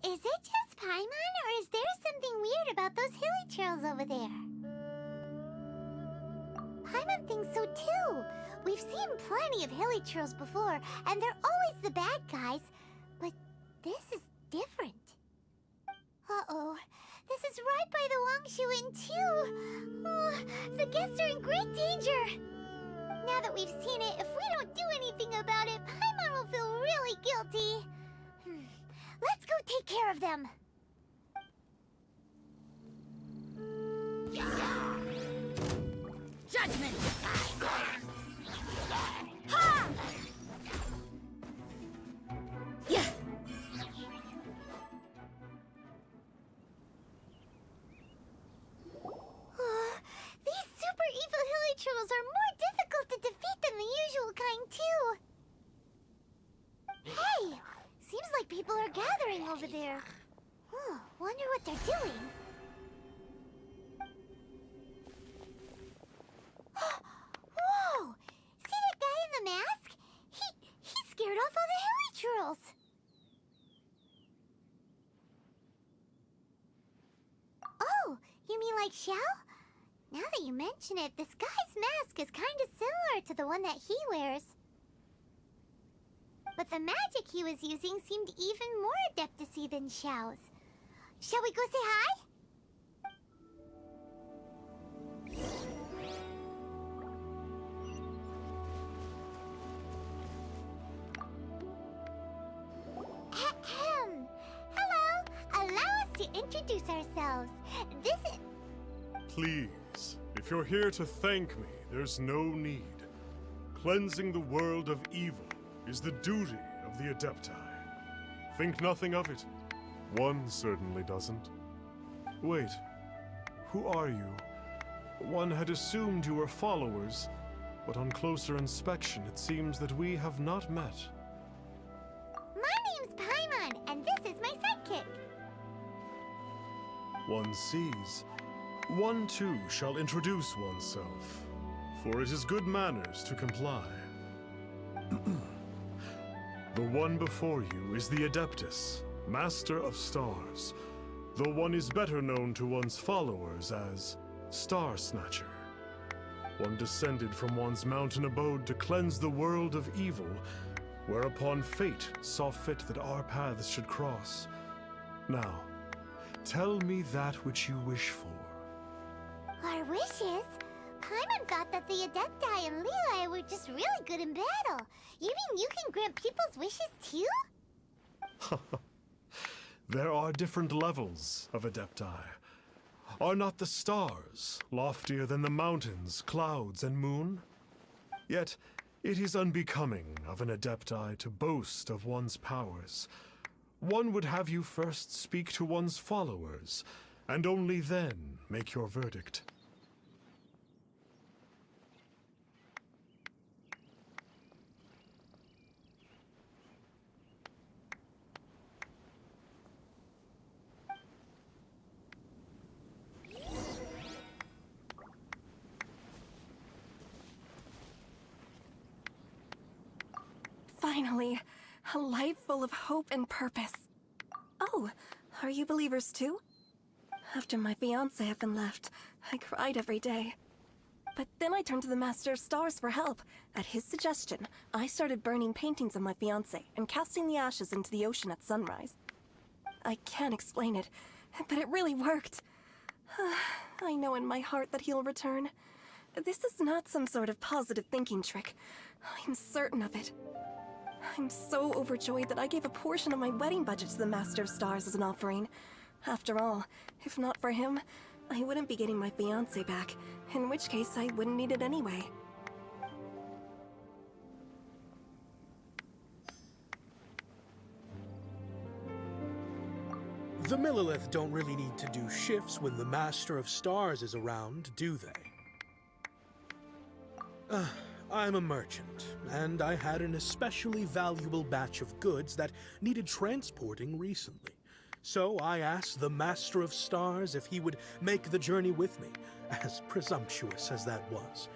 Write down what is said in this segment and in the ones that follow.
Is it just Paimon, or is there something weird about those hilly trails over there? Paimon thinks so too. We've seen plenty of hilly trails before, and they're always the bad guys. But this is different. Uh-oh. This is right by the Wangshu Inn too. Oh, the guests are in great danger. Now that we've seen it, if we don't do anything about it, Paimon will feel really guilty. Let's go take care of them. Judgment! Ha! Yeah. These super evil hilly trolls are more difficult to defeat than the usual kind, too. Hey! Seems like people are gathering over there. Wonder what they're doing. Whoa! See that guy in the mask? He scared off all the hilly trolls. Oh, you mean like Xiao? Now that you mention it, this guy's mask is kind of similar to the one that he wears. But the magic he was using seemed even more Adepti than Xiao's. Shall we go say hi? Ahem. Hello. Allow us to introduce ourselves. This is... Please, if you're here to thank me, there's no need. Cleansing the world of evil is the duty of the Adepti. Think nothing of it. One certainly doesn't. Wait, who are you? One had assumed you were followers, but on closer inspection it seems that we have not met. My name's Paimon, and this is my sidekick. One sees. One too shall introduce oneself, for it is good manners to comply. The one before you is the Adeptus, Master of Stars, though one is better known to one's followers as Star Snatcher. One descended from one's mountain abode to cleanse the world of evil, whereupon fate saw fit that our paths should cross. Now, tell me that which you wish for. Our wishes? Paimon thought that the Adepti and Leela were just really good in battle. You mean you can grant people's wishes too? There are different levels of Adepti. Are not the stars loftier than the mountains, clouds, and moon? Yet, it is unbecoming of an Adepti to boast of one's powers. One would have you first speak to one's followers, and only then make your verdict. Finally, a life full of hope and purpose. Oh, are you believers too? After my fiancé had been left, I cried every day. But then I turned to the Master of Stars for help. At his suggestion, I started burning paintings of my fiancé and casting the ashes into the ocean at sunrise. I can't explain it, but it really worked. I know in my heart that he'll return. This is not some sort of positive thinking trick. I'm certain of it. I'm so overjoyed that I gave a portion of my wedding budget to the Master of Stars as an offering. After all, if not for him, I wouldn't be getting my fiancé back, in which case I wouldn't need it anyway. The Millilith don't really need to do shifts when the Master of Stars is around, do they? I'm a merchant, and I had an especially valuable batch of goods that needed transporting recently. So I asked the Master of Stars if he would make the journey with me, as presumptuous as that was.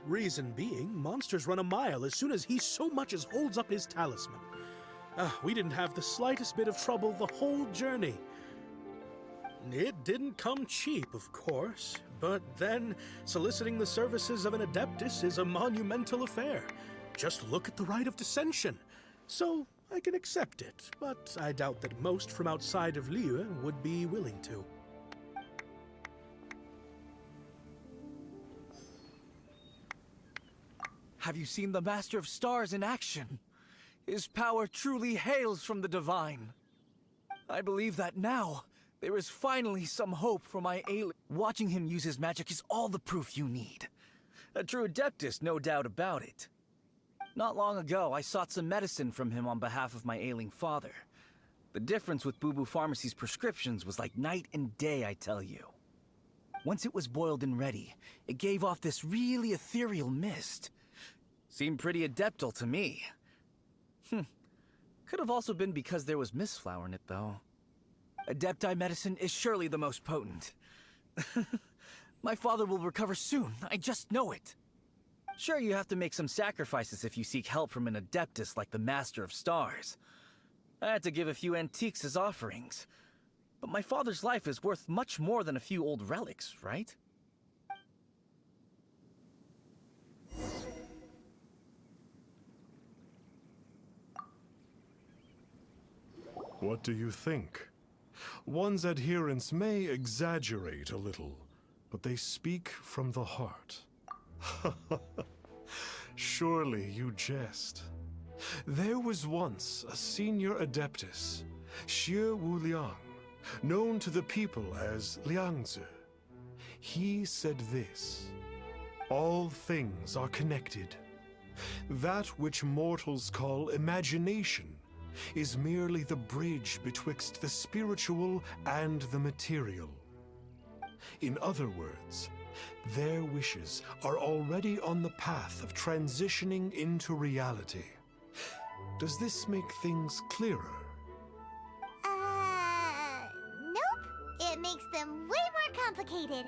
Reason being, monsters run a mile as soon as he so much as holds up his talisman. We didn't have the slightest bit of trouble the whole journey. It didn't come cheap, of course, but then soliciting the services of an Adeptus is a monumental affair. Just look at the Rite of Dissension. So I can accept it, but I doubt that most from outside of Liyue would be willing to. Have you seen the Master of Stars in action? His power truly hails from the divine. I believe that now, there is finally some hope for my alien. Watching him use his magic is all the proof you need. A true Adeptus, no doubt about it. Not long ago, I sought some medicine from him on behalf of my ailing father. The difference with Boo Boo Pharmacy's prescriptions was like night and day, I tell you. Once it was boiled and ready, it gave off this really ethereal mist. Seemed pretty adeptal to me. Could have also been because there was mistflower in it, though. Adepti medicine is surely the most potent. My father will recover soon, I just know it. Sure, you have to make some sacrifices if you seek help from an Adeptus like the Master of Stars. I had to give a few antiques as offerings. But my father's life is worth much more than a few old relics, right? What do you think? One's adherents may exaggerate a little, but they speak from the heart. Surely you jest. There was once a senior Adeptus, Xie Wuliang, known to the people as Liangzi. He said this: all things are connected. That which mortals call imagination is merely the bridge betwixt the spiritual and the material. In other words, their wishes are already on the path of transitioning into reality. Does this make things clearer? Nope. It makes them way more complicated.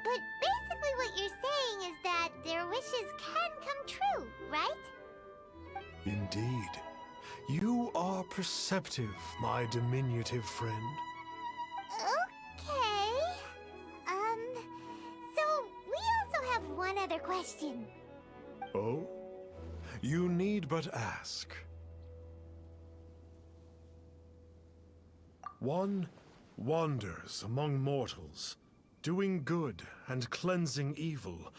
But basically what you're saying is that their wishes can come true, right? Indeed. You are perceptive, my diminutive friend. Okay. So we also have one other question. Oh? You need but ask. One wanders among mortals, doing good and cleansing evil.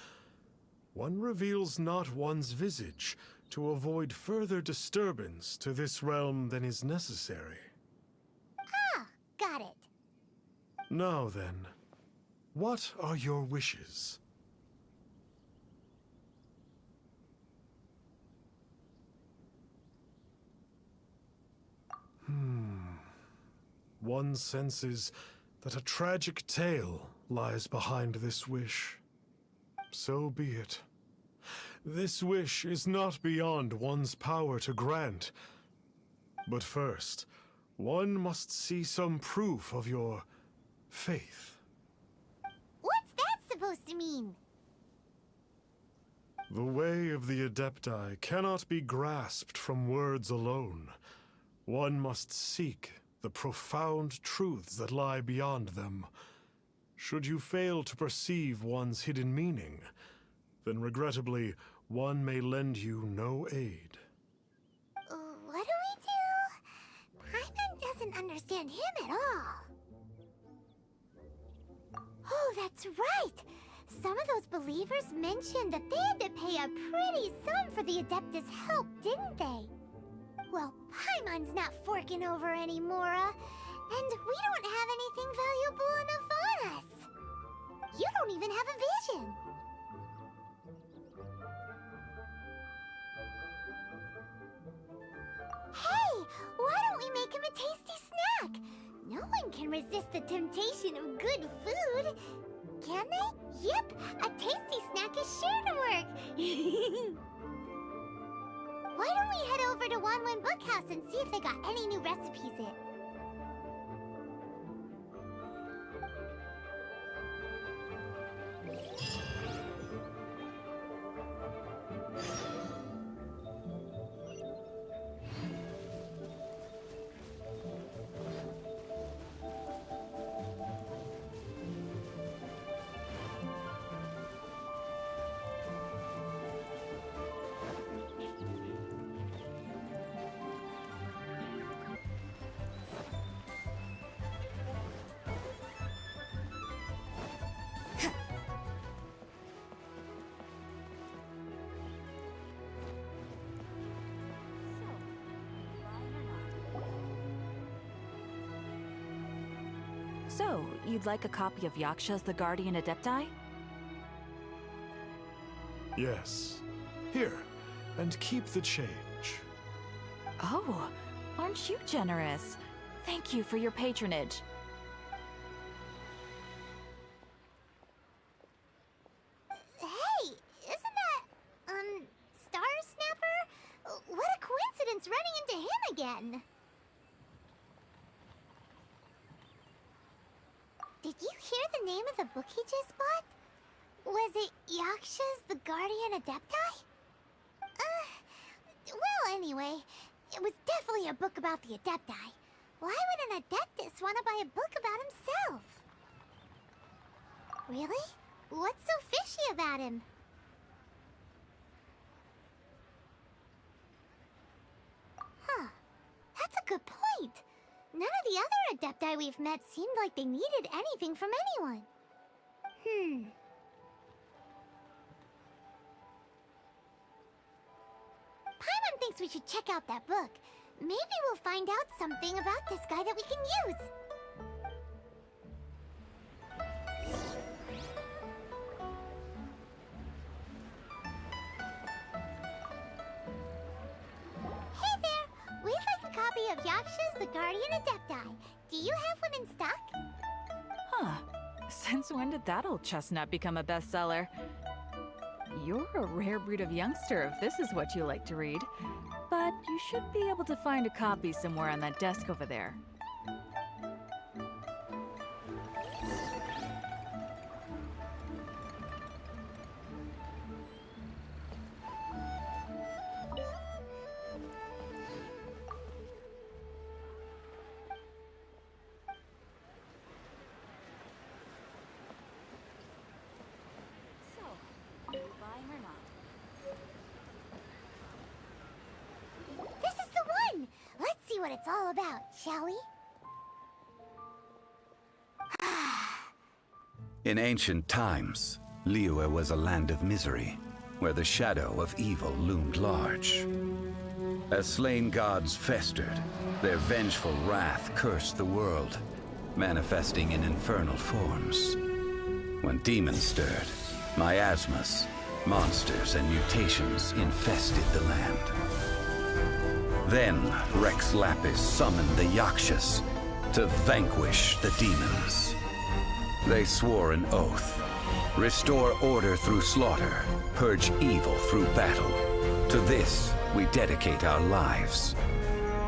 One reveals not one's visage to avoid further disturbance to this realm than is necessary. Ah, got it. Now then, what are your wishes? One senses that a tragic tale lies behind this wish. So be it. This wish is not beyond one's power to grant. But first, one must see some proof of your faith. What's that supposed to mean? The way of the Adepti cannot be grasped from words alone. One must seek the profound truths that lie beyond them. Should you fail to perceive one's hidden meaning, then regrettably, one may lend you no aid. What do? Paimon doesn't understand him at all. Oh, that's right! Some of those believers mentioned that they had to pay a pretty sum for the Adeptus' help, didn't they? Well, Paimon's not forking over anymore, and we don't have anything valuable enough on us. You don't even have a vision. Hey, why don't we make him a tasty snack? No one can resist the temptation of good food. Can they? Yep, a tasty snack is sure to work. Why don't we head over to Wanwen Bookhouse and see if they got any new recipes in? you'd like a copy of Yaksha's The Guardian Adepti? Yes. Here, and keep the change. Oh, aren't you generous? Thank you for your patronage. Hey, isn't that, Star Snapper? What a coincidence running into him again. Did you hear the name of the book he just bought? Was it Yaksha's The Guardian Adepti? Well, anyway, it was definitely a book about the Adepti. Why would an Adeptus want to buy a book about himself? Really? What's so fishy about him? Huh. That's a good point. None of the other Adepti we've met seemed like they needed anything from anyone. Paimon thinks we should check out that book. Maybe we'll find out something about this guy that we can use. Hey there! We'd like a copy of Yaksha's The Guardian Adepti. Do you have one in stock? Huh. Since when did that old chestnut become a bestseller? You're a rare breed of youngster if this is what you like to read. But you should be able to find a copy somewhere on that desk over there. This is the one! Let's see what it's all about, shall we? In ancient times, Liyue was a land of misery, where the shadow of evil loomed large. As slain gods festered, their vengeful wrath cursed the world, manifesting in infernal forms. When demons stirred, miasmas, monsters, and mutations infested the land. Then Rex Lapis summoned the Yakshas to vanquish the demons. They swore an oath: restore order through slaughter, purge evil through battle. To this, we dedicate our lives.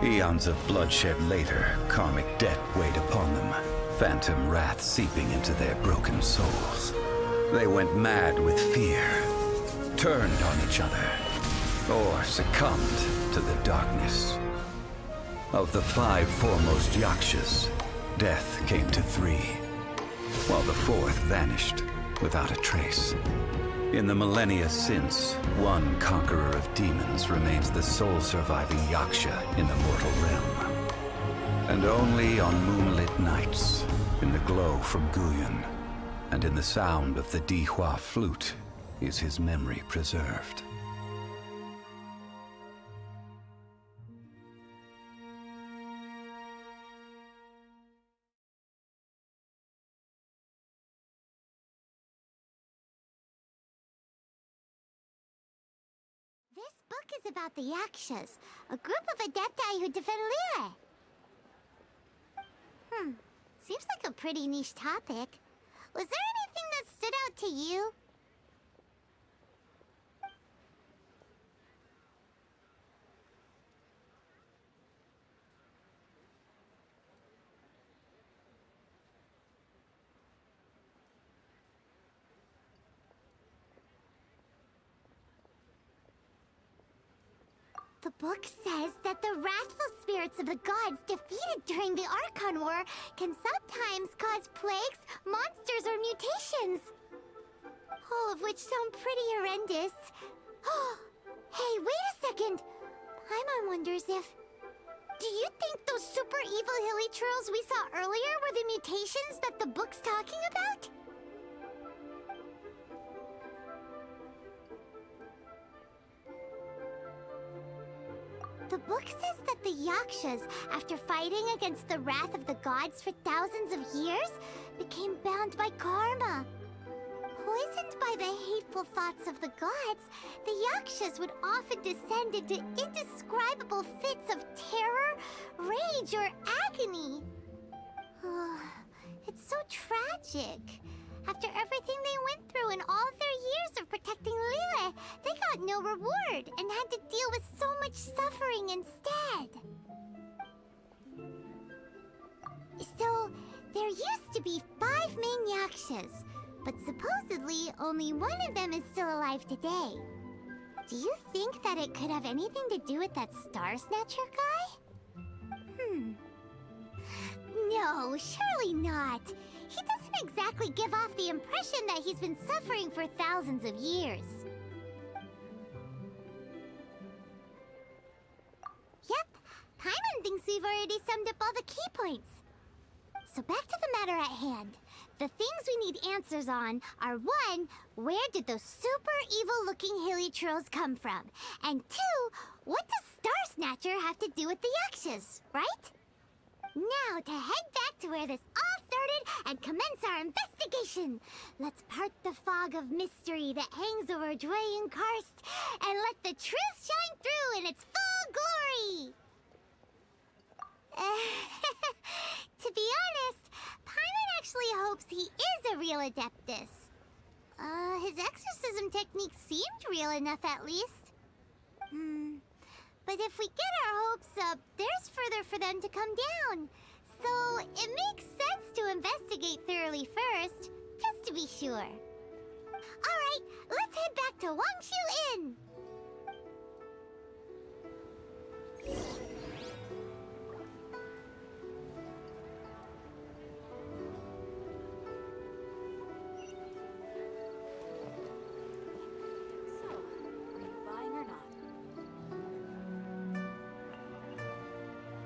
Eons of bloodshed later, karmic debt weighed upon them, phantom wrath seeping into their broken souls. They went mad with fear, turned on each other, or succumbed to the darkness. Of the 5 foremost Yakshas, death came to 3, while the 4th vanished without a trace. In the millennia since, one conqueror of demons remains the sole surviving Yaksha in the mortal realm. And only on moonlit nights, in the glow from Guyon, and in the sound of the Dihua flute, is his memory preserved. This book is about the Yakshas, a group of Adepti who defend Liyue. Seems like a pretty niche topic. Was there anything that stood out to you? The book says that the wrathful spirits of the gods defeated during the Archon War can sometimes cause plagues, monsters, or mutations. All of which sound pretty horrendous. Hey, wait a second! Paimon wonders if... Do you think those super evil hilichurls we saw earlier were the mutations that the book's talking about? The book says that the Yakshas, after fighting against the wrath of the gods for thousands of years, became bound by karma. Poisoned by the hateful thoughts of the gods, the Yakshas would often descend into indescribable fits of terror, rage, or agony. It's so tragic. After everything they went through in all their years of protecting Lille, they got no reward and had to deal with so much suffering instead. So, there used to be 5 main Yakshas, but supposedly only one of them is still alive today. Do you think that it could have anything to do with that Star Snatcher guy? No, surely not. He doesn't exactly give off the impression that he's been suffering for thousands of years. Yep, Paimon thinks we've already summed up all the key points. So back to the matter at hand. The things we need answers on are 1, where did those super evil-looking hilichurls come from? And 2, what does Star Snatcher have to do with the Yakshas, right? Now to head back to where this all started and commence our investigation. Let's part the fog of mystery that hangs over Dwayne Karst and let the truth shine through in its full glory. To be honest, Paimon actually hopes he is a real Adeptus. His exorcism technique seemed real enough at least. But if we get our hopes up, there's further for them to come down. So it makes sense to investigate thoroughly first, just to be sure. Alright, let's head back to Wangshu Inn!